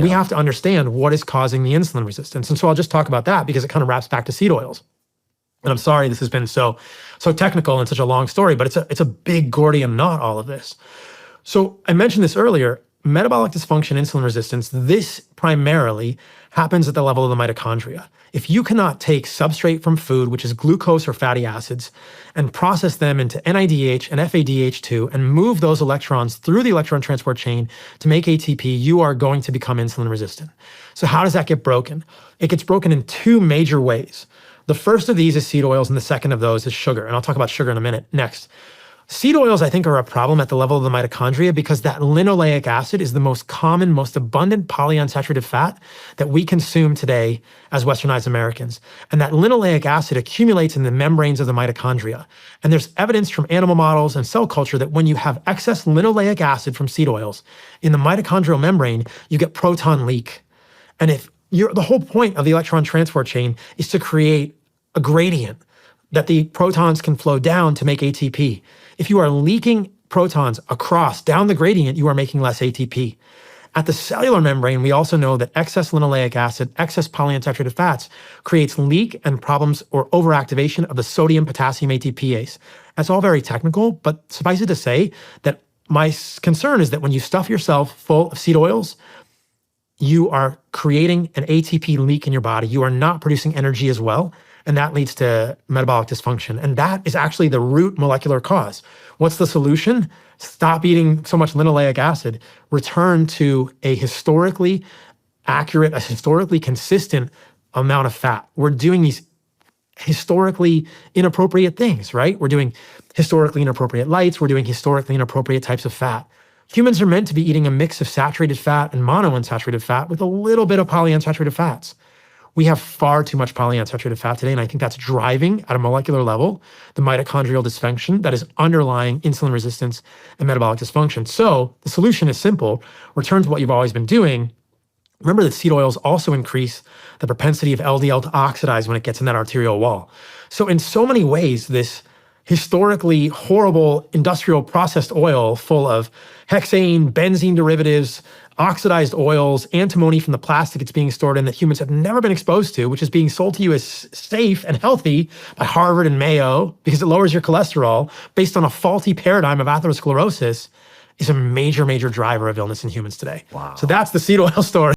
We have to understand what is causing the insulin resistance. And so I'll just talk about that because it kind of wraps back to seed oils. And I'm sorry this has been so technical and such a long story, but it's a big Gordian knot, all of this. So I mentioned this earlier, metabolic dysfunction, insulin resistance, this primarily happens at the level of the mitochondria. If you cannot take substrate from food, which is glucose or fatty acids, and process them into NADH and FADH2 and move those electrons through the electron transport chain to make ATP, you are going to become insulin resistant. So how does that get broken? It gets broken in two major ways. The first of these is seed oils, and the second of those is sugar. And I'll talk about sugar in a minute next. Seed oils, I think, are a problem at the level of the mitochondria because that linoleic acid is the most common, most abundant polyunsaturated fat that we consume today as Westernized Americans. And that linoleic acid accumulates in the membranes of the mitochondria. And there's evidence from animal models and cell culture that when you have excess linoleic acid from seed oils in the mitochondrial membrane, you get proton leak. And the whole point of the electron transport chain is to create a gradient that the protons can flow down to make ATP. If you are leaking protons down the gradient, you are making less ATP. At the cellular membrane, we also know that excess linoleic acid, excess polyunsaturated fats creates leak and problems or overactivation of the sodium-potassium ATPase. That's all very technical, but suffice it to say that my concern is that when you stuff yourself full of seed oils, you are creating an ATP leak in your body. You are not producing energy as well. And that leads to metabolic dysfunction. And that is actually the root molecular cause. What's the solution? Stop eating so much linoleic acid. Return to a historically accurate, a historically consistent amount of fat. We're doing these historically inappropriate things, right? We're doing historically inappropriate lights. We're doing historically inappropriate types of fat. Humans are meant to be eating a mix of saturated fat and monounsaturated fat with a little bit of polyunsaturated fats. We have far too much polyunsaturated fat today, and I think that's driving, at a molecular level, the mitochondrial dysfunction that is underlying insulin resistance and metabolic dysfunction. So the solution is simple. Return to what you've always been doing. Remember that seed oils also increase the propensity of LDL to oxidize when it gets in that arterial wall. So in so many ways, this historically horrible industrial processed oil full of hexane, benzene derivatives, oxidized oils, antimony from the plastic it's being stored in that humans have never been exposed to, which is being sold to you as safe and healthy by Harvard and Mayo because it lowers your cholesterol based on a faulty paradigm of atherosclerosis, is a major, major driver of illness in humans today. Wow. So that's the seed oil story.